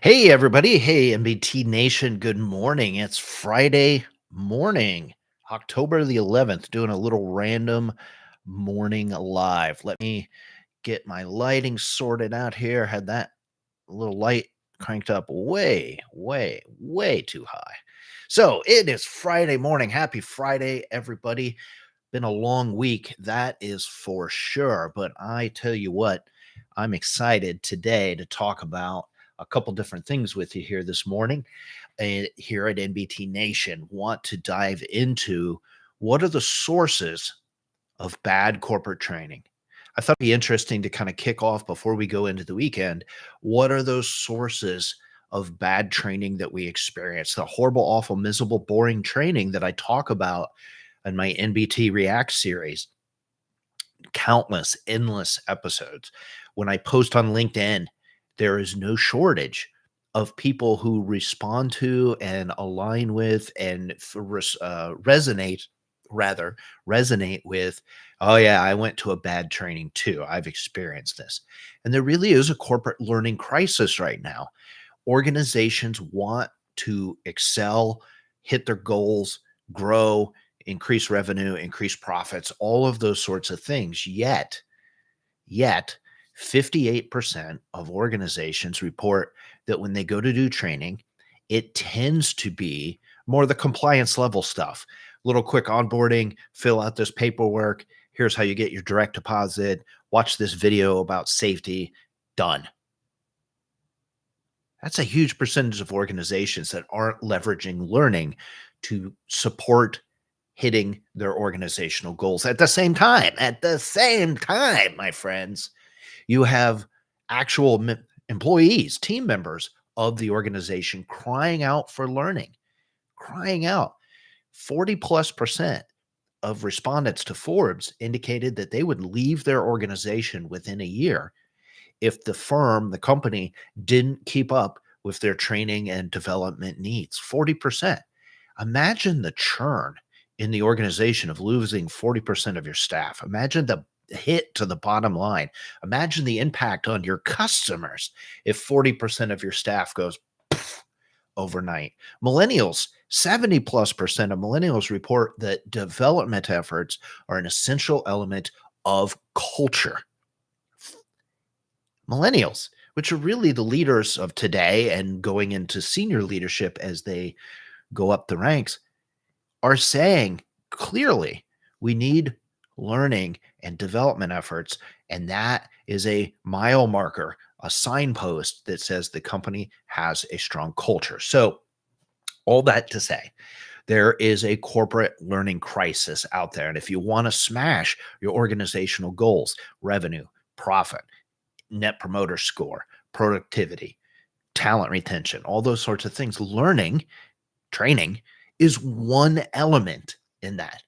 Hey, everybody. Hey, MBT Nation. Good morning. It's Friday morning, October the 11th, doing a little random morning live. Let me get my lighting sorted out here. Had that little light cranked up way, way, way too high. So it is Friday morning. Happy Friday, everybody. Been a long week, that is for sure. But I tell you what, I'm excited today to talk about a couple different things with you here this morning. Here at NBT Nation, want to dive into what are the sources of bad corporate training. I thought it'd be interesting to kind of kick off before we go into the weekend. What are those sources of bad training that we experience? The horrible, awful, miserable, boring training that I talk about in my NBT React series, countless, endless episodes. When I post on LinkedIn, there is no shortage of people who respond to and align with and resonate, rather, resonate with, oh, yeah, I went to a bad training too. I've experienced this. And there really is a corporate learning crisis right now. Organizations want to excel, hit their goals, grow, increase revenue, increase profits, all of those sorts of things. Yet 58% of organizations report that when they go to do training, it tends to be more the compliance level stuff. Little quick onboarding, fill out this paperwork. Here's how you get your direct deposit. Watch this video about safety. Done. That's a huge percentage of organizations that aren't leveraging learning to support hitting their organizational goals. At the same time, my friends, you have actual employees, team members of the organization crying out for learning, crying out. 40 plus percent of respondents to Forbes indicated that they would leave their organization within a year if the company didn't keep up with their training and development needs. 40%. Imagine the churn in the organization of losing 40% of your staff. Imagine the hit to the bottom line. Imagine the impact on your customers if 40% of your staff goes overnight. Millennials, 70 plus percent of millennials report that development efforts are an essential element of culture. Millennials, which are really the leaders of today and going into senior leadership as they go up the ranks, are saying clearly we need learning and development efforts. And that is a mile marker, a signpost that says the company has a strong culture. So, all that to say, there is a corporate learning crisis out there. And if you want to smash your organizational goals, revenue, profit, net promoter score, productivity, talent retention, all those sorts of things, learning, training is one element in that.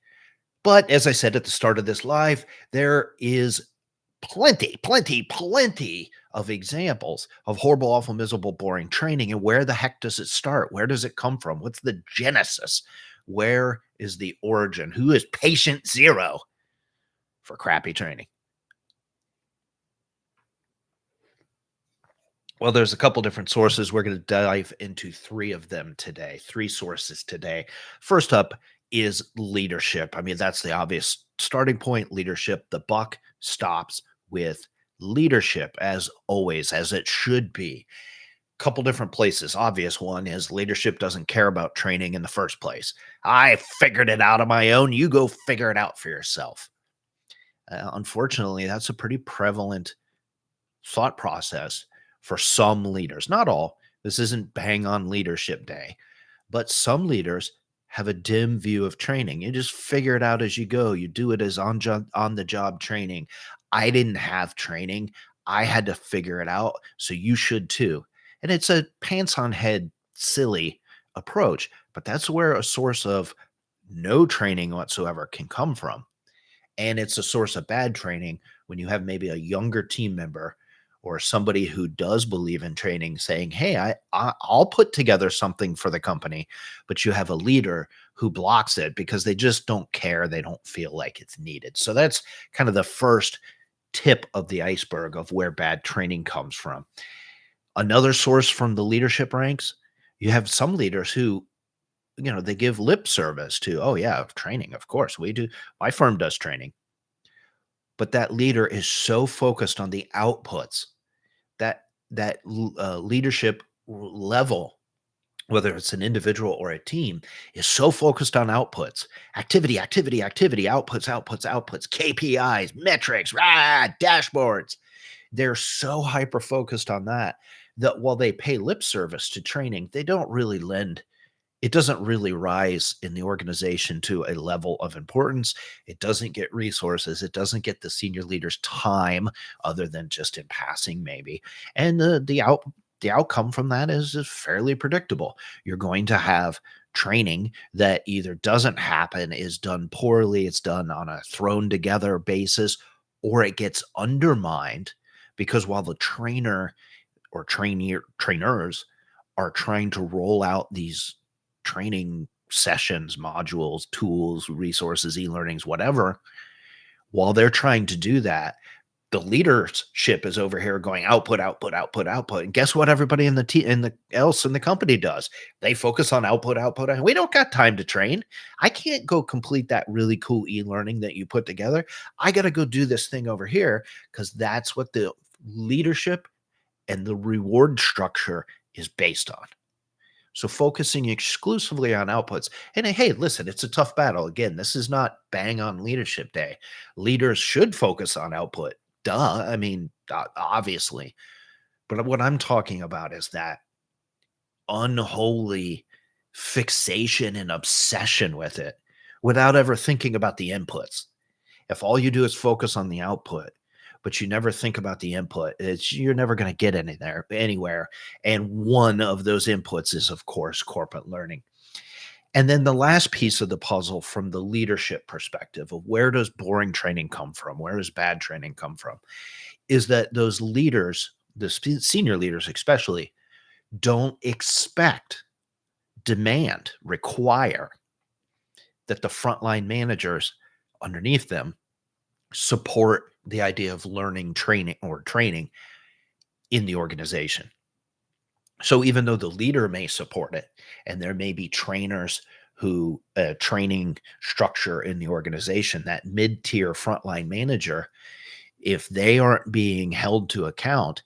But as I said at the start of this live, there is plenty of examples of horrible, awful, miserable, boring training. And where the heck does it start? Where does it come from? What's the genesis? Where is the origin? Who is patient zero for crappy training? Well, there's a couple different sources. We're going to dive into three of them today, three sources today. First up is leadership. I mean, that's the obvious starting point, leadership. The buck stops with leadership, as always, as it should be. Couple different places. Obvious one is leadership doesn't care about training in the first place. I figured it out on my own. You go figure it out for yourself. Unfortunately, that's a pretty prevalent thought process for some leaders, not all. This isn't bang on leadership day, but some leaders have a dim view of training. You just figure it out as you go. You do it as on the job training. I didn't have training. I had to figure it out. So you should too. And it's a pants on head, silly approach, but that's where a source of no training whatsoever can come from. And it's a source of bad training when you have maybe a younger team member or somebody who does believe in training saying, hey, I'll put together something for the company, but you have a leader who blocks it because they just don't care. They don't feel like it's needed. So that's kind of the first tip of the iceberg of where bad training comes from. Another source from the leadership ranks, you have some leaders who, they give lip service to, "Oh, yeah, training, of course, we do. My firm does training." But that leader is so focused on the outputs that leadership level, whether it's an individual or a team, is so focused on outputs, activity, activity, activity, outputs, outputs, outputs, KPIs, metrics, dashboards. They're so hyper focused on that that while they pay lip service to training, they don't really lend it doesn't really rise in the organization to a level of importance. It doesn't get resources. It doesn't get the senior leaders time other than just in passing, maybe. And the outcome from that is fairly predictable. You're going to have training that either doesn't happen, is done poorly, it's done on a thrown together basis, or it gets undermined because while the trainer or trainers are trying to roll out these training sessions, modules, tools, resources, e-learnings, whatever, while they're trying to do that, the leadership is over here going output, output, output, output. And guess what? Everybody in the company does. They focus on output, output. And we don't got time to train. I can't go complete that really cool e-learning that you put together. I got to go do this thing over here because that's what the leadership and the reward structure is based on. So focusing exclusively on outputs. And hey, listen, it's a tough battle. Again, this is not bang on leadership day. Leaders should focus on output. Duh. I mean, obviously. But what I'm talking about is that unholy fixation and obsession with it without ever thinking about the inputs. If all you do is focus on the output, but you never think about the input, you're never going to get anywhere. And one of those inputs is, of course, corporate learning. And then the last piece of the puzzle from the leadership perspective of where does boring training come from? Where does bad training come from? Is that those leaders, the senior leaders especially, don't expect, demand, require that the frontline managers underneath them support the idea of training in the organization. So even though the leader may support it, and there may be trainers who training structure in the organization, that mid-tier frontline manager, if they aren't being held to account,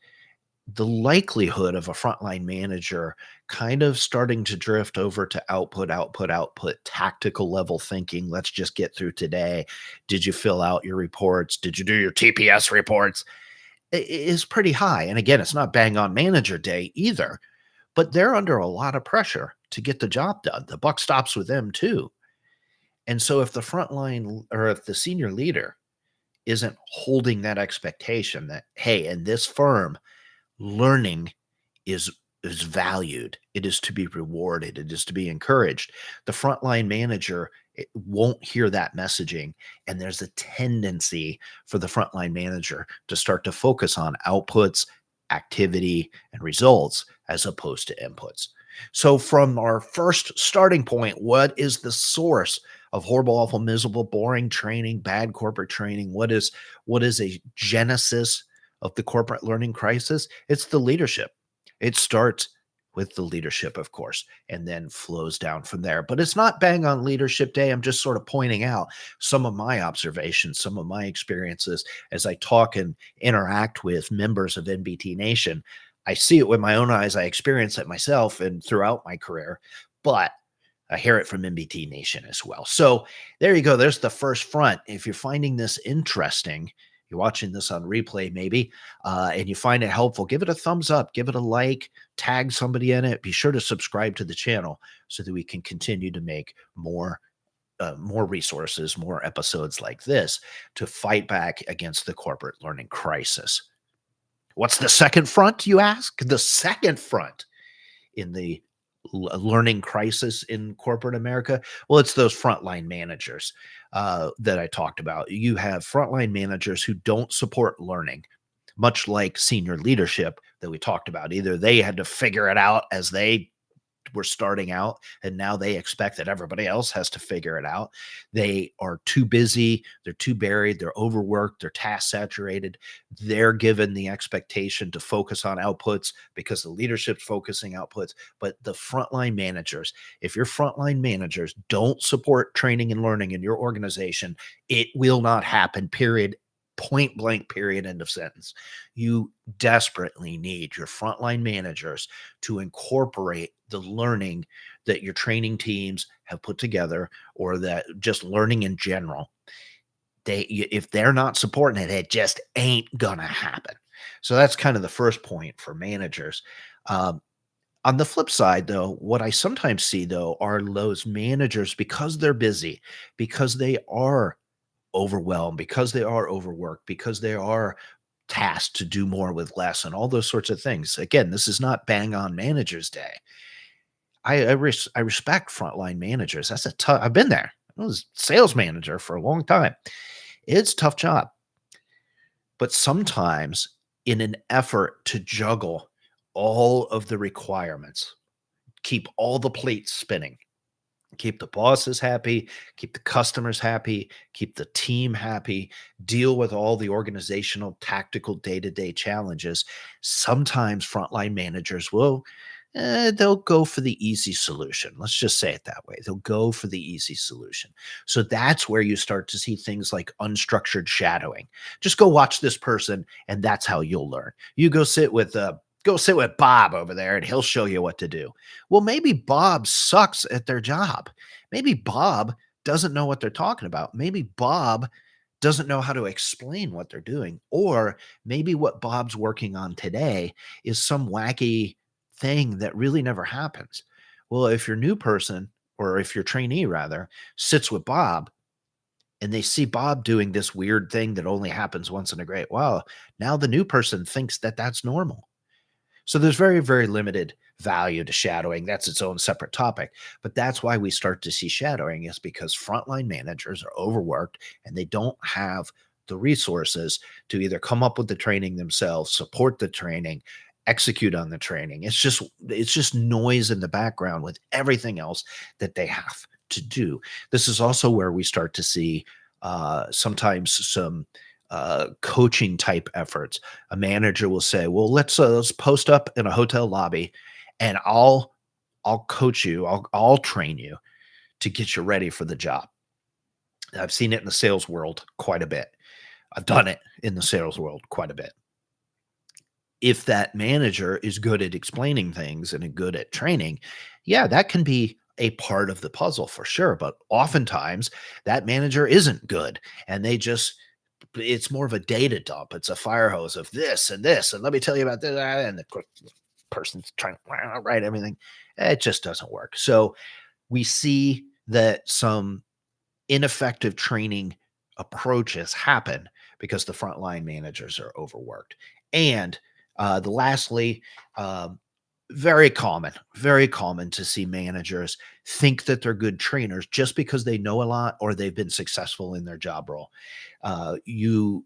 the likelihood of a frontline manager kind of starting to drift over to output, output, output, tactical level thinking. Let's just get through today. Did you fill out your reports? Did you do your TPS reports? Is pretty high. And again, it's not bang on manager day either, but they're under a lot of pressure to get the job done. The buck stops with them too. And so if the frontline or if the senior leader isn't holding that expectation that, hey, in this firm, learning is valued. It is to be rewarded. It is to be encouraged. The frontline manager won't hear that messaging, and there's a tendency for the frontline manager to start to focus on outputs, activity, and results as opposed to inputs. So from our first starting point, what is the source of horrible, awful, miserable, boring training, bad corporate training? What is a genesis of the corporate learning crisis? It's the leadership. It starts with the leadership, of course, and then flows down from there. But it's not bang on leadership day. I'm just sort of pointing out some of my observations, some of my experiences as I talk and interact with members of NBT Nation. I see it with my own eyes. I experience it myself and throughout my career, but I hear it from NBT Nation as well. So there you go. There's the first front. If you're finding this interesting, you're watching this on replay maybe, and you find it helpful, give it a thumbs up, give it a like, tag somebody in it. Be sure to subscribe to the channel so that we can continue to make more resources, more episodes like this to fight back against the corporate learning crisis. What's the second front, you ask? The second front in the learning crisis in corporate America? Well, it's those frontline managers that I talked about. You have frontline managers who don't support learning, much like senior leadership that we talked about. Either they had to figure it out as they were starting out and now they expect that everybody else has to figure it out. They are too busy, they're too buried, they're overworked, they're task saturated. They're given the expectation to focus on outputs because the leadership's focusing outputs. But the frontline managers, if your frontline managers don't support training and learning in your organization, it will not happen, period. Point blank, period, end of sentence. You desperately need your frontline managers to incorporate the learning that your training teams have put together or that just learning in general. If they're not supporting it, it just ain't gonna happen. So that's kind of the first point for managers. Um, on the flip side, though, what I sometimes see though are those managers because they're busy, because they are overwhelmed, because they are overworked, because they are tasked to do more with less and all those sorts of things. Again, this is not bang on managers day. I respect frontline managers. That's a tough. I've been there. I was sales manager for a long time. It's a tough job. But sometimes in an effort to juggle all of the requirements, keep all the plates spinning, keep the bosses happy, keep the customers happy, keep the team happy, deal with all the organizational, tactical, day-to-day challenges. Sometimes frontline managers will they'll go for the easy solution. Let's just say it that way. They'll go for the easy solution. So that's where you start to see things like unstructured shadowing. Just go watch this person, and that's how you'll learn. You go sit with Bob over there, and he'll show you what to do. Well, maybe Bob sucks at their job. Maybe Bob doesn't know what they're talking about. Maybe Bob doesn't know how to explain what they're doing. Or maybe what Bob's working on today is some wacky thing that really never happens. Well, if your new person, or if your trainee rather, sits with Bob and they see Bob doing this weird thing that only happens once in a great while, now the new person thinks that that's normal. So there's very, very limited value to shadowing. That's its own separate topic. But that's why we start to see shadowing, is because frontline managers are overworked and they don't have the resources to either come up with the training themselves, support the training, execute on the training. It's just noise in the background with everything else that they have to do. This is also where we start to see sometimes some coaching type efforts. A manager will say, "Well, let's post up in a hotel lobby, and I'll coach you, I'll train you to get you ready for the job." I've seen it in the sales world quite a bit. I've done it in the sales world quite a bit. If that manager is good at explaining things and good at training, yeah, that can be a part of the puzzle for sure. But oftentimes that manager isn't good and it's more of a data dump. It's a fire hose of this and this. And let me tell you about this. And the person's trying to write everything. It just doesn't work. So we see that some ineffective training approaches happen because the frontline managers are overworked. And the lastly, very common to see managers think that they're good trainers just because they know a lot or they've been successful in their job role. You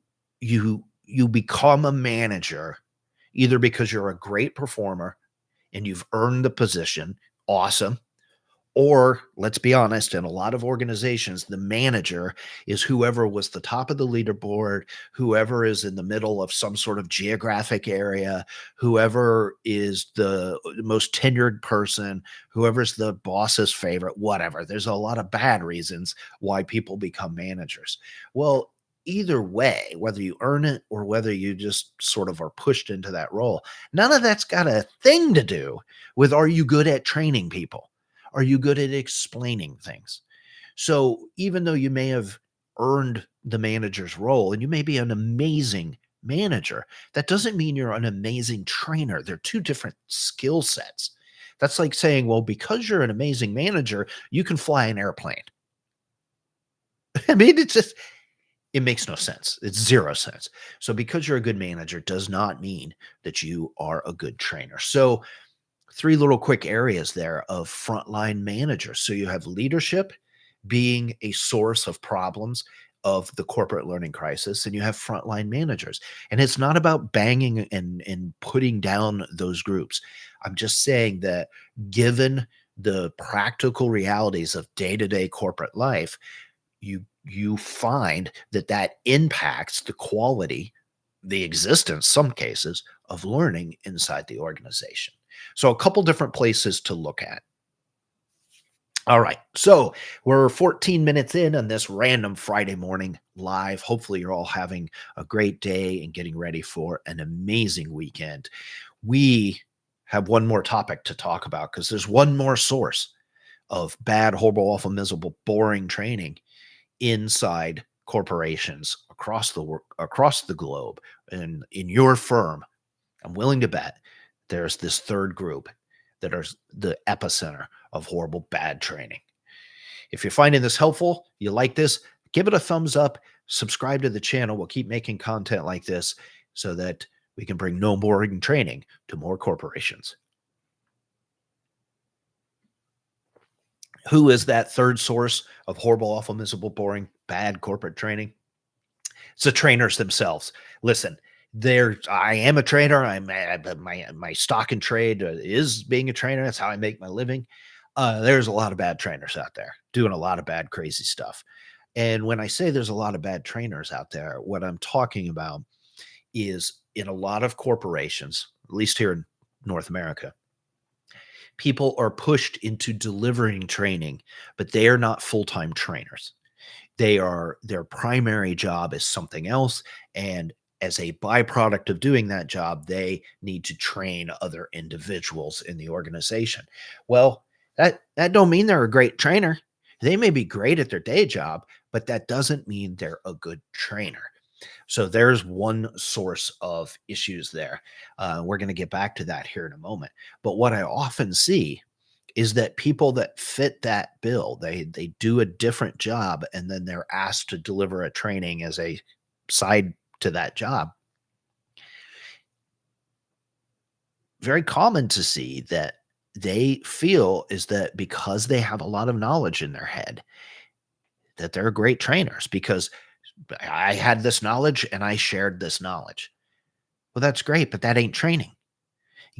become a manager either because you're a great performer and you've earned the position, awesome, or let's be honest, in a lot of organizations, the manager is whoever was the top of the leaderboard, whoever is in the middle of some sort of geographic area, whoever is the most tenured person, whoever's the boss's favorite, whatever. There's a lot of bad reasons why people become managers. Well, either way, whether you earn it or whether you just sort of are pushed into that role, none of that's got a thing to do with, are you good at training people? Are you good at explaining things? So even though you may have earned the manager's role and you may be an amazing manager, that doesn't mean you're an amazing trainer. They're two different skill sets. That's like saying, well, because you're an amazing manager, you can fly an airplane. I mean, it makes no sense. It's zero sense. So because you're a good manager does not mean that you are a good trainer. So three little quick areas there of frontline managers. So you have leadership being a source of problems, of the corporate learning crisis, and you have frontline managers. And it's not about banging and putting down those groups. I'm just saying that given the practical realities of day-to-day corporate life, you find that that impacts the quality, the existence, some cases, of learning inside the organization. So a couple different places to look at. All right. So we're 14 minutes in on this random Friday morning live. Hopefully, you're all having a great day and getting ready for an amazing weekend. We have one more topic to talk about because there's one more source of bad, horrible, awful, miserable, boring training inside corporations across the globe. And in your firm, I'm willing to bet there's this third group that are the epicenter of horrible, bad training. If you're finding this helpful, you like this, give it a thumbs up, subscribe to the channel. We'll keep making content like this so that we can bring no boring training to more corporations. Who is that third source of horrible, awful, miserable, boring, bad corporate training? It's the trainers themselves. Listen, I am a trainer. My stock and trade is being a trainer. That's how I make my living. There's a lot of bad trainers out there doing a lot of bad, crazy stuff. And when I say there's a lot of bad trainers out there, what I'm talking about is in a lot of corporations, at least here in North America, people are pushed into delivering training, but they are not full-time trainers. Their primary job is something else, and as a byproduct of doing that job, they need to train other individuals in the organization. Well, that don't mean they're a great trainer. They may be great at their day job, but that doesn't mean they're a good trainer. So there's one source of issues there. We're going to get back to that here in a moment. But what I often see is that people that fit that bill, they do a different job and then they're asked to deliver a training as a side to that job. Very common to see that they feel is that because they have a lot of knowledge in their head, that they're great trainers because I had this knowledge and I shared this knowledge. Well, that's great, but that ain't training.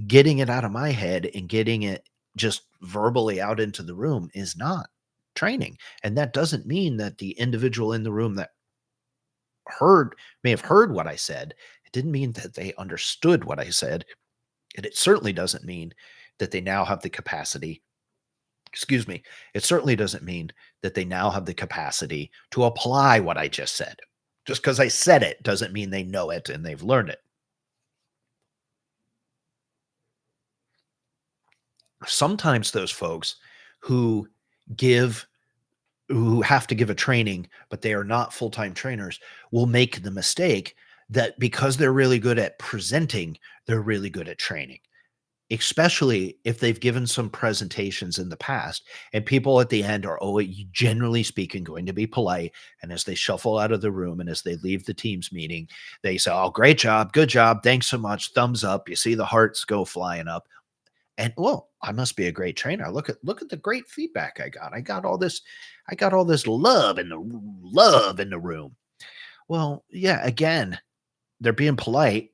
Getting it out of my head and getting it just verbally out into the room is not training. And that doesn't mean that the individual in the room that may have heard what I said. It didn't mean that they understood what I said. And it certainly doesn't mean that they now have the capacity. Excuse me. It certainly doesn't mean that they now have the capacity to apply what I just said. Just because I said it doesn't mean they know it and they've learned it. Sometimes those folks who give who have to give a training, but they are not full-time trainers, will make the mistake that because they're really good at presenting, they're really good at training, especially if they've given some presentations in the past and people at the end are always, generally speaking, going to be polite. And as they shuffle out of the room and as they leave the team's meeting, they say, "Oh, great job. Good job. Thanks so much. Thumbs up." You see the hearts go flying up. And, well, I must be a great trainer. Look at the great feedback I got. I got all this love in the room. Well, yeah, again, they're being polite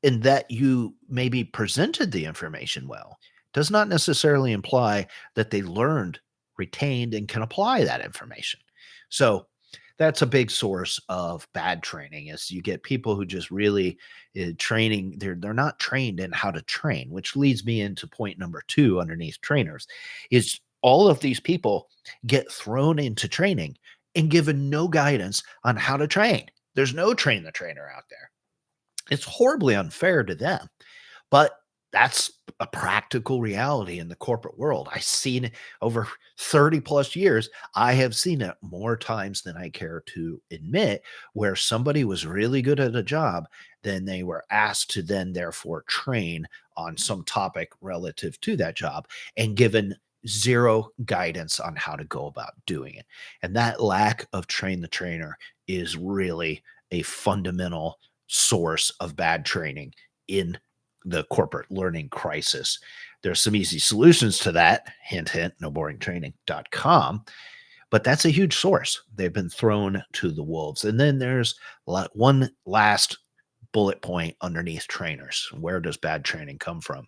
in that you maybe presented the information well. Does not necessarily imply that they learned, retained, and can apply that information. So that's a big source of bad training is you get people who just really training they're not trained in how to train, which leads me into point number 2 underneath trainers is all of these people get thrown into training and given no guidance on how to train. There's no train the trainer out there. It's horribly unfair to them, but that's a practical reality in the corporate world. I've seen it over 30 plus years. I have seen it more times than I care to admit, where somebody was really good at a job, then they were asked to then therefore train on some topic relative to that job and given zero guidance on how to go about doing it. And that lack of train the trainer is really a fundamental source of bad training in the corporate learning crisis. There's some easy solutions to that. Hint, hint, noboringtraining.com. But that's a huge source. They've been thrown to the wolves. And then there's one last bullet point underneath trainers. Where does bad training come from?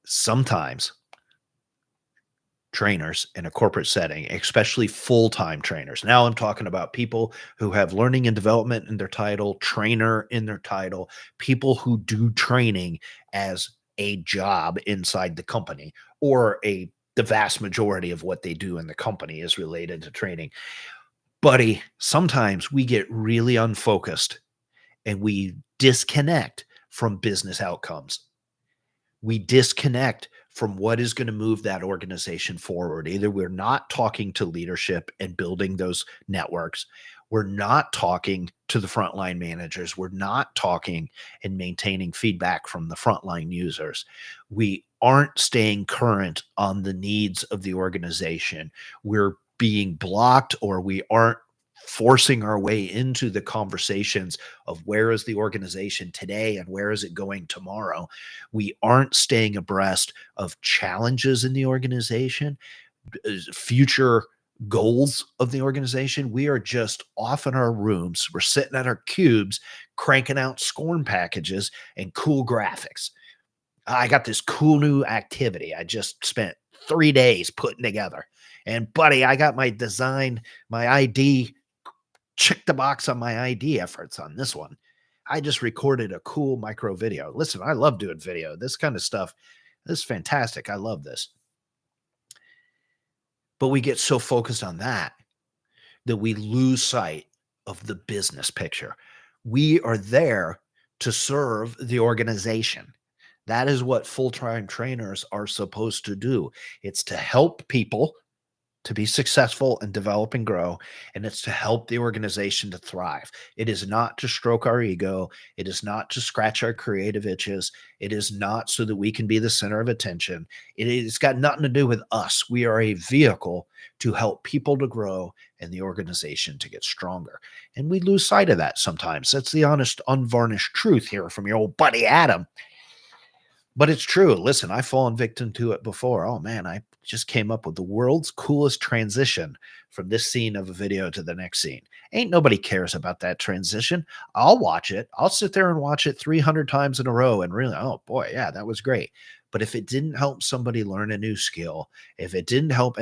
Sometimes trainers in a corporate setting, especially full-time trainers. Now I'm talking about people who have learning and development in their title, trainer in their title, people who do training as a job inside the company, or the vast majority of what they do in the company is related to training. Buddy, sometimes we get really unfocused and we disconnect from business outcomes. We disconnect from what is going to move that organization forward. Either we're not talking to leadership and building those networks, we're not talking to the frontline managers, we're not talking and maintaining feedback from the frontline users. We aren't staying current on the needs of the organization. We're being blocked, or we aren't forcing our way into the conversations of where is the organization today and where is it going tomorrow. We aren't staying abreast of challenges in the organization, future goals of the organization. We are just off in our rooms. We're sitting at our cubes, cranking out scorn packages and cool graphics. I got this cool new activity I just spent 3 days putting together. And buddy, I got my design, my ID, check the box on my ID efforts on this one. I just recorded a cool micro video. Listen, I love doing video. This kind of stuff, this is fantastic. I love this. But we get so focused on that we lose sight of the business picture. We are there to serve the organization. That is what full-time trainers are supposed to do. It's to help people to be successful and develop and grow, and it's to help the organization to thrive. It is not to stroke our ego. It is not to scratch our creative itches. It is not so that we can be the center of attention. It's got nothing to do with us. We are a vehicle to help people to grow and the organization to get stronger. And we lose sight of that sometimes. That's the honest, unvarnished truth here from your old buddy Adam. But it's true. Listen, I've fallen victim to it before. Oh man, I just came up with the world's coolest transition from this scene of a video to the next scene. Ain't nobody cares about that transition. I'll watch it. I'll sit there and watch it 300 times in a row and really, oh boy, yeah, that was great. But if it didn't help somebody learn a new skill, if it didn't help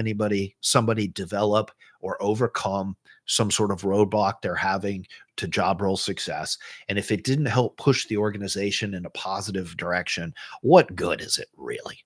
somebody develop or overcome some sort of roadblock they're having to job role success, and if it didn't help push the organization in a positive direction, what good is it really?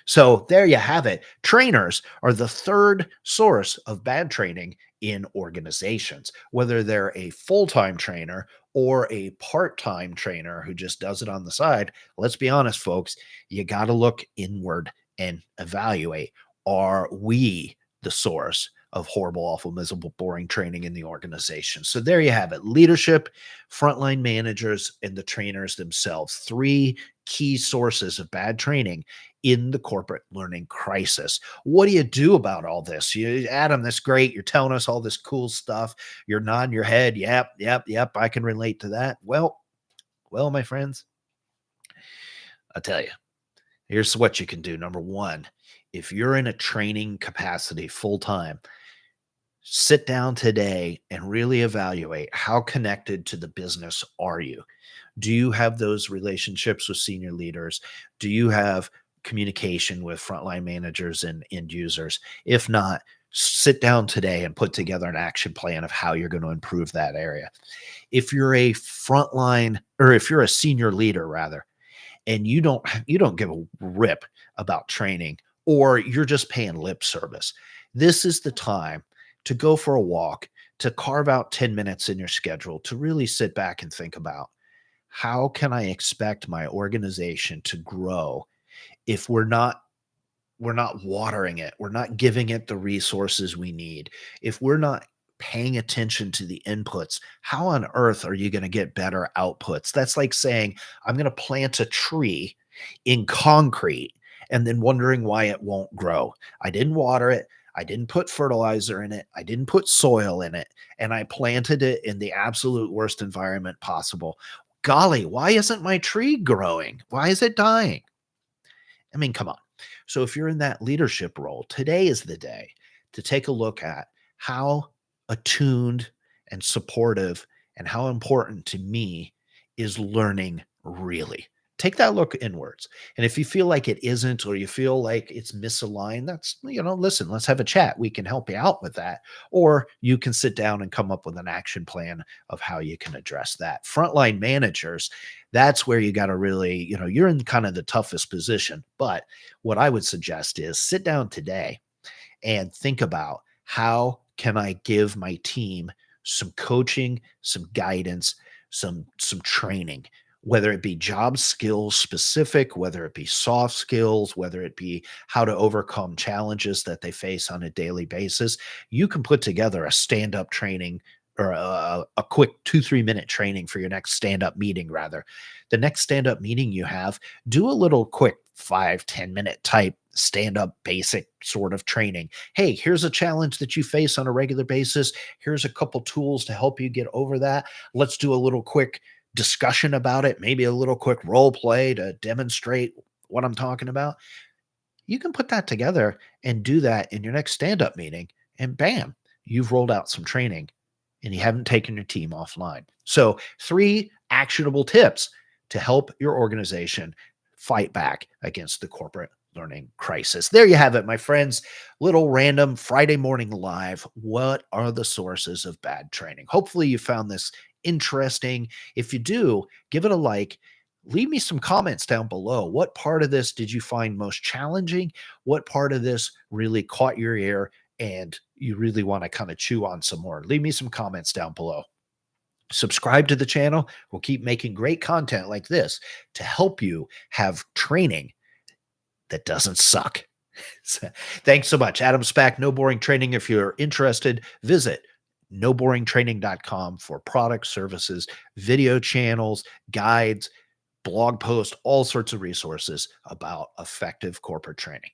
So there you have it. Trainers are the third source of bad training in organizations, whether they're a full-time trainer or a part-time trainer who just does it on the side. Let's be honest, folks, you got to look inward and evaluate, are we the source of horrible, awful, miserable, boring training in the organization? So there you have it. Leadership, frontline managers, and the trainers themselves. Three key sources of bad training in the corporate learning crisis. What do you do about all this? Adam, that's great. You're telling us all this cool stuff. You're nodding your head. Yep, yep, yep. I can relate to that. Well, my friends, I'll tell you, here's what you can do. Number one, if you're in a training capacity full time, sit down today and really evaluate how connected to the business are you? Do you have those relationships with senior leaders? Do you have communication with frontline managers and end users? If not, sit down today and put together an action plan of how you're going to improve that area. If you're a frontline, or if you're a senior leader rather, and you don't give a rip about training, or you're just paying lip service, this is the time to go for a walk, to carve out 10 minutes in your schedule to really sit back and think about, how can I expect my organization to grow if we're not watering it, we're not giving it the resources we need, if we're not paying attention to the inputs? How on earth are you going to get better outputs? That's like saying, I'm going to plant a tree in concrete and then wondering why it won't grow. I didn't water it. I didn't put fertilizer in it. I didn't put soil in it. And I planted it in the absolute worst environment possible. Golly, why isn't my tree growing? Why is it dying? I mean, come on. So if you're in that leadership role, today is the day to take a look at how attuned and supportive and how important to me is learning really. Take that look inwards. And if you feel like it isn't, or you feel like it's misaligned, that's, listen, let's have a chat. We can help you out with that. Or you can sit down and come up with an action plan of how you can address that. Frontline managers, that's where you got to really, you're in kind of the toughest position. But what I would suggest is sit down today and think about, how can I give my team some coaching, some guidance, some training, whether it be job skills specific, whether it be soft skills, whether it be how to overcome challenges that they face on a daily basis. You can put together a stand-up training, or a quick 2-3 minute training for your next stand-up meeting. Rather, the next stand-up meeting you have, do a little quick 5-10 minute type stand-up basic sort of training. Hey, here's a challenge that you face on a regular basis. Here's a couple tools to help you get over that. Let's do a little quick discussion about it, maybe a little quick role play to demonstrate what I'm talking about. You can put that together and do that in your next stand-up meeting, and bam, you've rolled out some training and you haven't taken your team offline. So, 3 actionable tips to help your organization fight back against the corporate learning crisis. There you have it, my friends. Little random Friday morning live. What are the sources of bad training? Hopefully you found this interesting. If you do, give it a like. Leave me some comments down below. What part of this did you find most challenging? What part of this really caught your ear and you really want to kind of chew on some more? Leave me some comments down below. Subscribe to the channel. We'll keep making great content like this to help you have training that doesn't suck. Thanks so much. Adam Spack, No Boring Training. If you're interested, visit noboringtraining.com for products, services, video channels, guides, blog posts, all sorts of resources about effective corporate training.